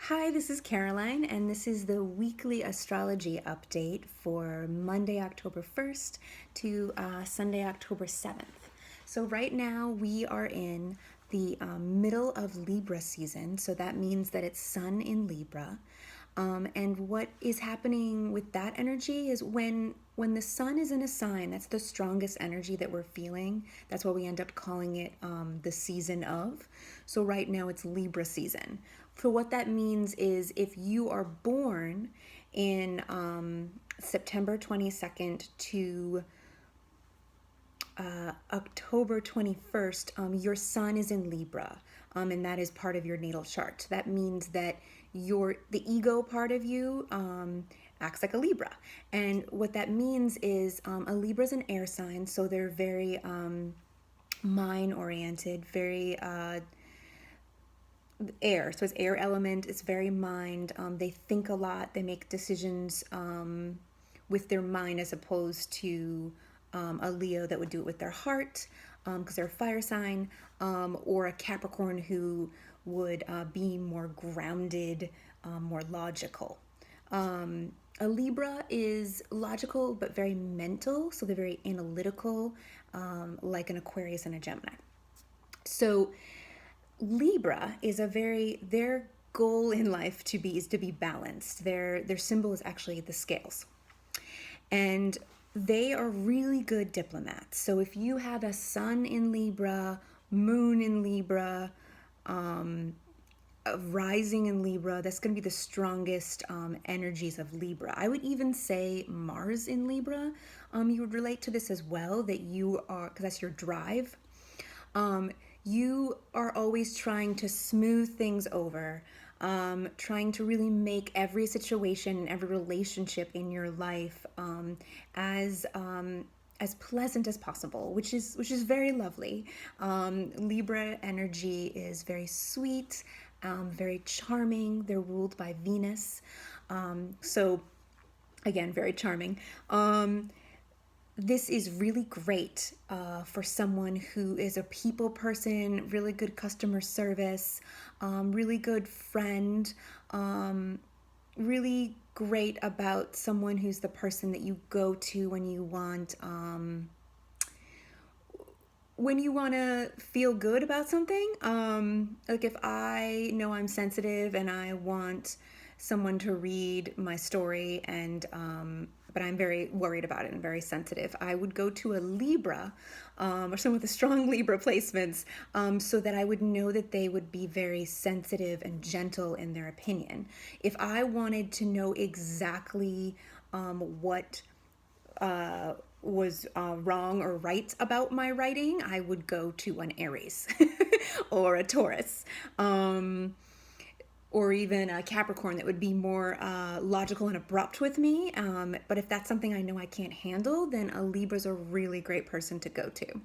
Hi, this is Caroline, and this is the weekly astrology update for Monday, October 1st to Sunday, October 7th. So, right now we are in the middle of Libra season, so that means that it's Sun in Libra. And what is happening with that energy is when the sun is in a sign, that's the strongest energy that we're feeling. That's why we end up calling it the season of. So right now it's Libra season. So what that means is if you are born in September 22nd to October 21st, your sun is in Libra, and that is part of your natal chart. That means that the ego part of you acts like a Libra. And what that means is a Libra is an air sign, so they're very mind oriented, very air. So it's air element, it's very mind. They think a lot, they make decisions with their mind as opposed to a Leo that would do it with their heart because they're a fire sign, or a Capricorn who would be more grounded, more logical. A Libra is logical but very mental, so they're very analytical, like an Aquarius and a Gemini. So Libra is their goal in life is to be balanced. Their symbol is actually the scales. And they are really good diplomats. So if you have a sun in Libra, moon in Libra, a rising in Libra, that's going to be the strongest energies of Libra. I would even say Mars in Libra, you would relate to this as well, that you are, because that's your drive. You are always trying to smooth things over, trying to really make every situation and every relationship in your life as pleasant as possible, which is very lovely. Libra energy is very sweet, very charming. They're ruled by Venus, so again, very charming. This is really great for someone who is a people person, really good customer service, really good friend, really great about someone who's the person that you go to when you want to feel good about something. Like if I know I'm sensitive and I want someone to read my story and but I'm very worried about it and very sensitive, I would go to a Libra, or someone with a strong Libra placements, so that I would know that they would be very sensitive and gentle in their opinion. If I wanted to know exactly what was wrong or right about my writing, I would go to an Aries or a Taurus. Or even a Capricorn that would be more logical and abrupt with me. But if that's something I know I can't handle, then a Libra's a really great person to go to,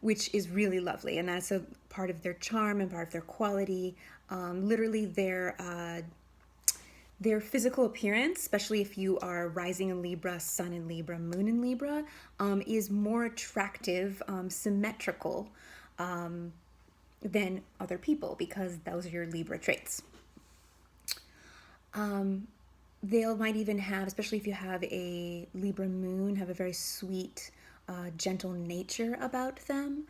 which is really lovely. And that's a part of their charm and part of their quality. Literally, their physical appearance, especially if you are rising in Libra, sun in Libra, moon in Libra, is more attractive, symmetrical, than other people because those are your Libra traits. They might even have, especially if you have a Libra moon, have a very sweet, gentle nature about them.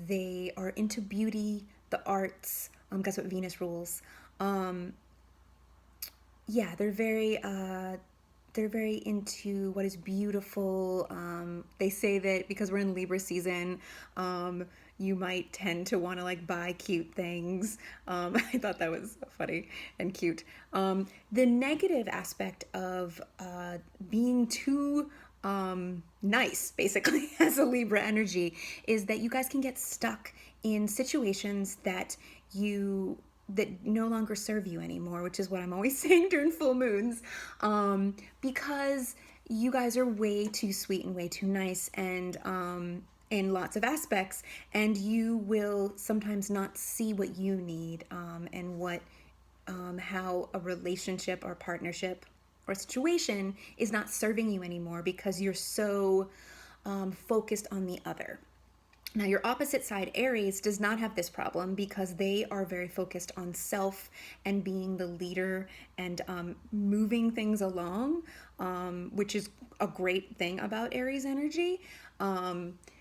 They are into beauty, the arts. That's what Venus rules. Yeah, they're very into what is beautiful. They say that because we're in Libra season, you might tend to want to like buy cute things. I thought that was funny and cute. The negative aspect of being too nice, basically, as a Libra energy, is that you guys can get stuck in situations that no longer serve you anymore, which is what I'm always saying during full moons, because you guys are way too sweet and way too nice, and in lots of aspects, and you will sometimes not see what you need, and how a relationship or partnership or situation is not serving you anymore because you're so focused on the other. Now, your opposite side, Aries, does not have this problem because they are very focused on self and being the leader and moving things along, which is a great thing about Aries energy.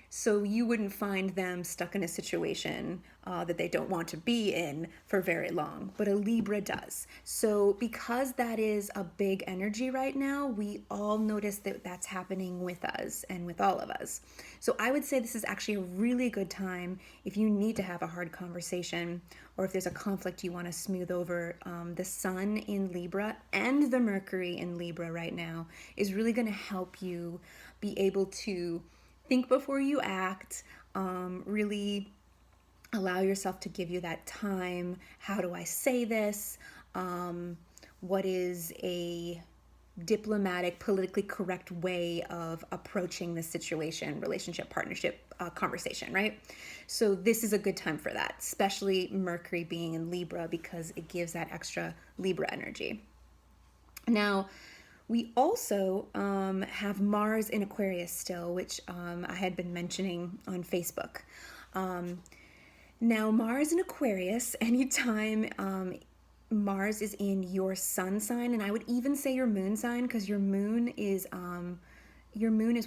So you wouldn't find them stuck in a situation that they don't want to be in for very long, but a Libra does. So because that is a big energy right now, we all notice that that's happening with us and with all of us. So I would say this is actually a really good time if you need to have a hard conversation or if there's a conflict you want to smooth over. The Sun in Libra and the Mercury in Libra right now is really going to help you be able to think before you act, really allow yourself to give you that time. How do I say this? What is a diplomatic, politically correct way of approaching the situation, relationship, partnership, conversation, right? So this is a good time for that, especially Mercury being in Libra because it gives that extra Libra energy. Now, we also have Mars in Aquarius still, which I had been mentioning on Facebook. Now, Mars in Aquarius, anytime Mars is in your sun sign, and I would even say your moon sign, because your moon is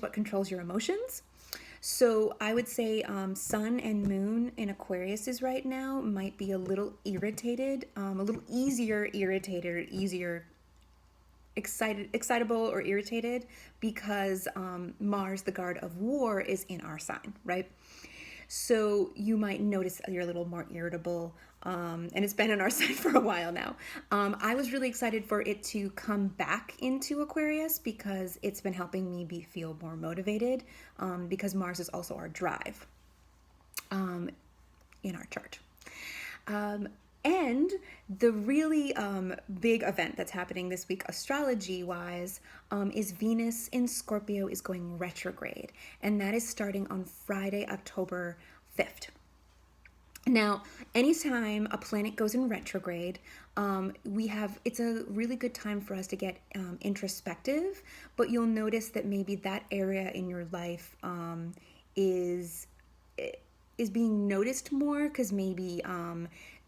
what controls your emotions. So I would say sun and moon in Aquarius is right now might be a little irritated, a little easier irritated, or easier excitable or irritated because Mars, the guard of war, is in our sign, right? So you might notice you're a little more irritable, and it's been in our sign for a while now. I was really excited for it to come back into Aquarius because it's been helping me feel more motivated, because Mars is also our drive in our chart. And the really big event that's happening this week, astrology-wise, is Venus in Scorpio is going retrograde. And that is starting on Friday, October 5th. Now, anytime a planet goes in retrograde, it's a really good time for us to get introspective, but you'll notice that maybe that area in your life is being noticed more because maybe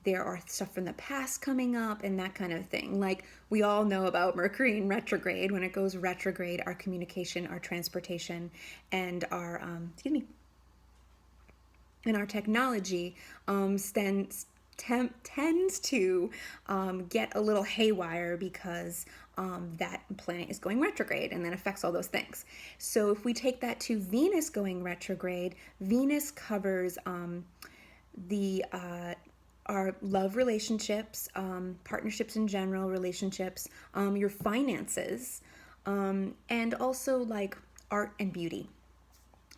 there are stuff from the past coming up and that kind of thing. Like we all know about Mercury in retrograde. When it goes retrograde, our communication, our transportation, and our our technology tends to get a little haywire because that planet is going retrograde and then affects all those things. So if we take that to Venus going retrograde, Venus covers our love relationships, partnerships in general, relationships, your finances, and also like art and beauty.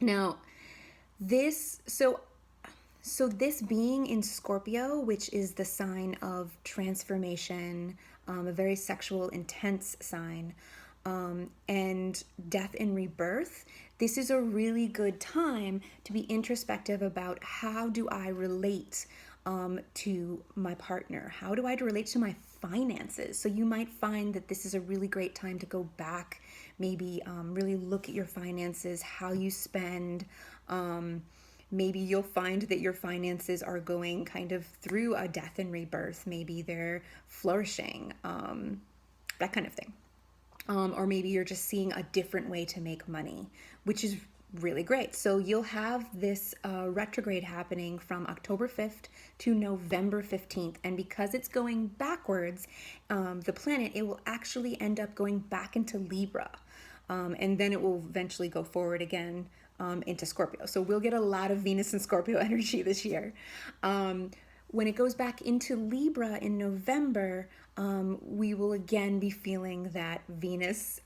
Now, this being in Scorpio, which is the sign of transformation, a very sexual, intense sign, and death and rebirth, this is a really good time to be introspective about how do I relate to my partner? How do I relate to my finances? So you might find that this is a really great time to go back, maybe really look at your finances, how you spend. Maybe you'll find that your finances are going kind of through a death and rebirth. Maybe they're flourishing, that kind of thing. Or maybe you're just seeing a different way to make money, which is really great. So you'll have this retrograde happening from October 5th to November 15th. And because it's going backwards, the planet, it will actually end up going back into Libra. And then it will eventually go forward again into Scorpio. So we'll get a lot of Venus and Scorpio energy this year. When it goes back into Libra in November, we will again be feeling that Venus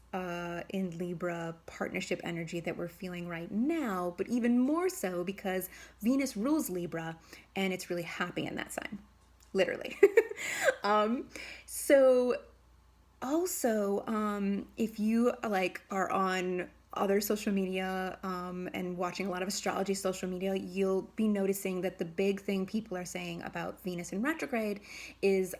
in Libra partnership energy that we're feeling right now, but even more so because Venus rules Libra and it's really happy in that sign, literally. So also, if you are on other social media and watching a lot of astrology social media, you'll be noticing that the big thing people are saying about Venus in retrograde is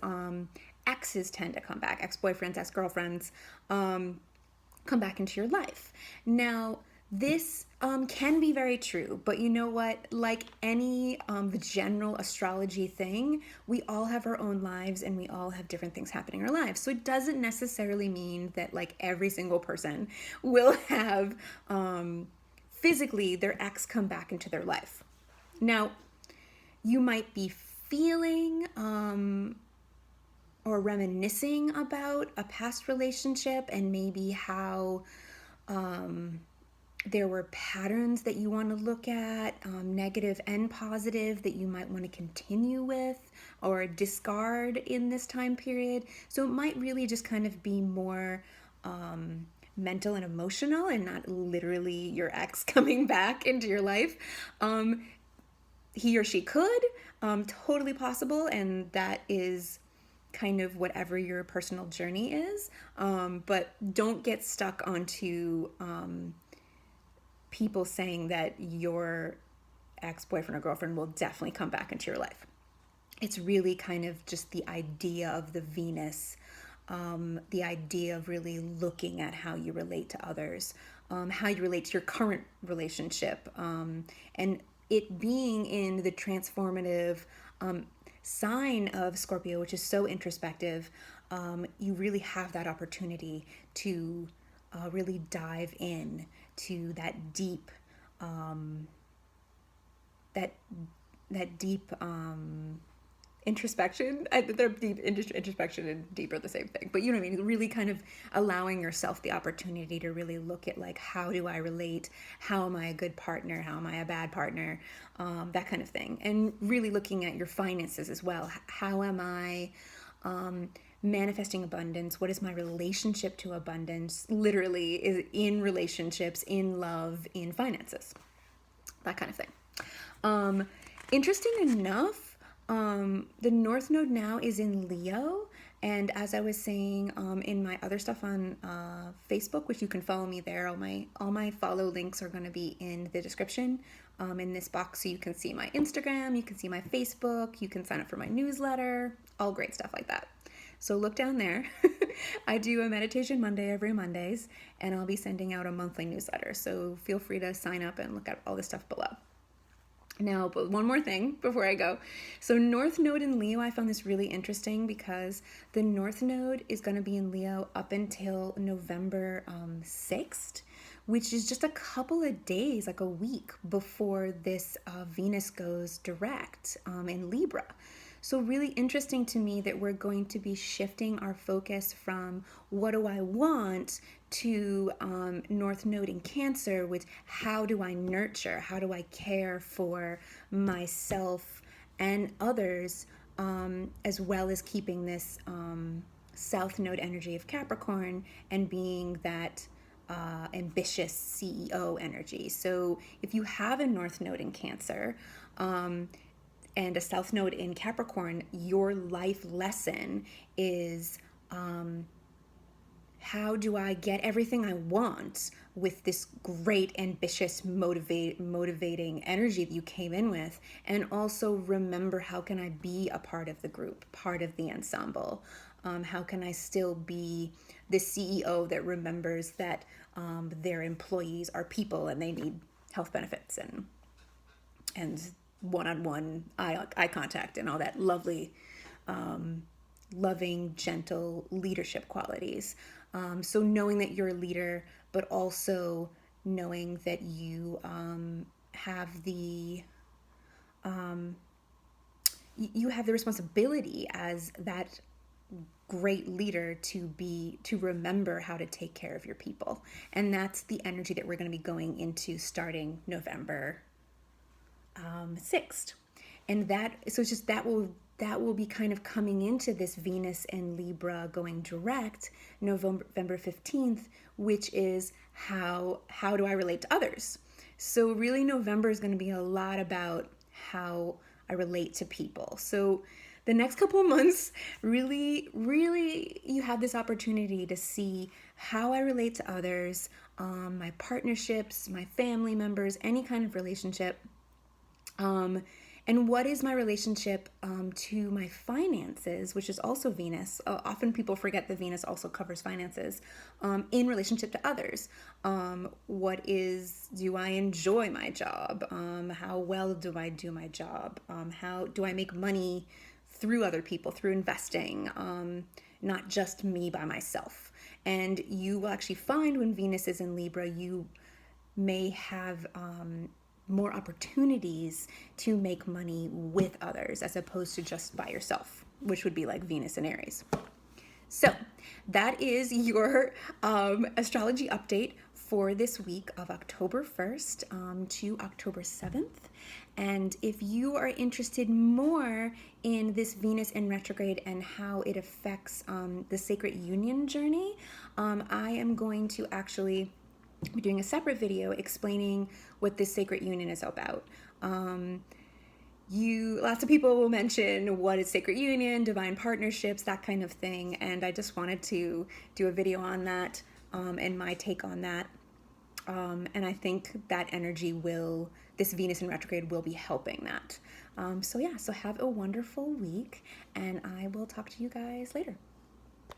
exes tend to come back, ex-boyfriends, ex-girlfriends come back into your life. Now, This can be very true, but you know what? Like any general astrology thing, we all have our own lives and we all have different things happening in our lives. So it doesn't necessarily mean that like every single person will have physically their ex come back into their life. Now, you might be feeling or reminiscing about a past relationship and maybe how there were patterns that you want to look at, negative and positive, that you might want to continue with or discard in this time period. So it might really just kind of be more mental and emotional and not literally your ex coming back into your life. He or she could, totally possible, and that is kind of whatever your personal journey is. But don't get stuck onto people saying that your ex-boyfriend or girlfriend will definitely come back into your life. It's really kind of just the idea of the Venus, the idea of really looking at how you relate to others, how you relate to your current relationship, and it being in the transformative sign of Scorpio, which is so introspective. You really have that opportunity to really dive in to that deep introspection. They're deep introspection and deep are the same thing, but you know what I mean. Really, kind of allowing yourself the opportunity to really look at like, how do I relate? How am I a good partner? How am I a bad partner? That kind of thing, and really looking at your finances as well. How am I manifesting abundance? What is my relationship to abundance? Literally, is in relationships, in love, in finances, that kind of thing. Interesting enough, the North Node now is in Leo, and as I was saying in my other stuff on Facebook, which you can follow me there, all my follow links are going to be in the description in this box, so you can see my Instagram, you can see my Facebook, you can sign up for my newsletter, all great stuff like that. So look down there. I do a meditation Monday every Mondays, and I'll be sending out a monthly newsletter. So feel free to sign up and look at all the stuff below. Now, but one more thing before I go. So North Node in Leo, I found this really interesting because the North Node is going to be in Leo up until November 6th, which is just a couple of days, like a week before this Venus goes direct in Libra. So really interesting to me that we're going to be shifting our focus from what do I want to North Node in Cancer with how do I nurture, how do I care for myself and others, as well as keeping this South Node energy of Capricorn and being that ambitious CEO energy. So if you have a North Node in Cancer, and a South Node in Capricorn, your life lesson is how do I get everything I want with this great, ambitious, motivating energy that you came in with, and also remember, how can I be a part of the group, part of the ensemble? How can I still be the CEO that remembers that their employees are people and they need health benefits and one-on-one eye contact and all that lovely, loving, gentle leadership qualities. So knowing that you're a leader, but also knowing that you have the responsibility as that great leader to remember how to take care of your people. And that's the energy that we're going to be going into starting November 6th. And so it's just that will be kind of coming into this Venus and Libra going direct November 15th, which is how do I relate to others? So really November is going to be a lot about how I relate to people. So the next couple of months, really, really, you have this opportunity to see how I relate to others, my partnerships, my family members, any kind of relationship. And what is my relationship to my finances, which is also Venus? Often people forget that Venus also covers finances in relationship to others. Do I enjoy my job? How well do I do my job? How do I make money through other people, through investing, not just me by myself? And you will actually find when Venus is in Libra, you may have more opportunities to make money with others as opposed to just by yourself, which would be like Venus and Aries. So that is your astrology update for this week of October 1st to October 7th. And if you are interested more in this Venus in retrograde and how it affects the sacred union journey, I am going to actually be doing a separate video explaining what this sacred union is about. Lots of people will mention what is sacred union, divine partnerships, that kind of thing, and I just wanted to do a video on that and my take on that. And I think that this Venus in retrograde will be helping that. So have a wonderful week, and I will talk to you guys later.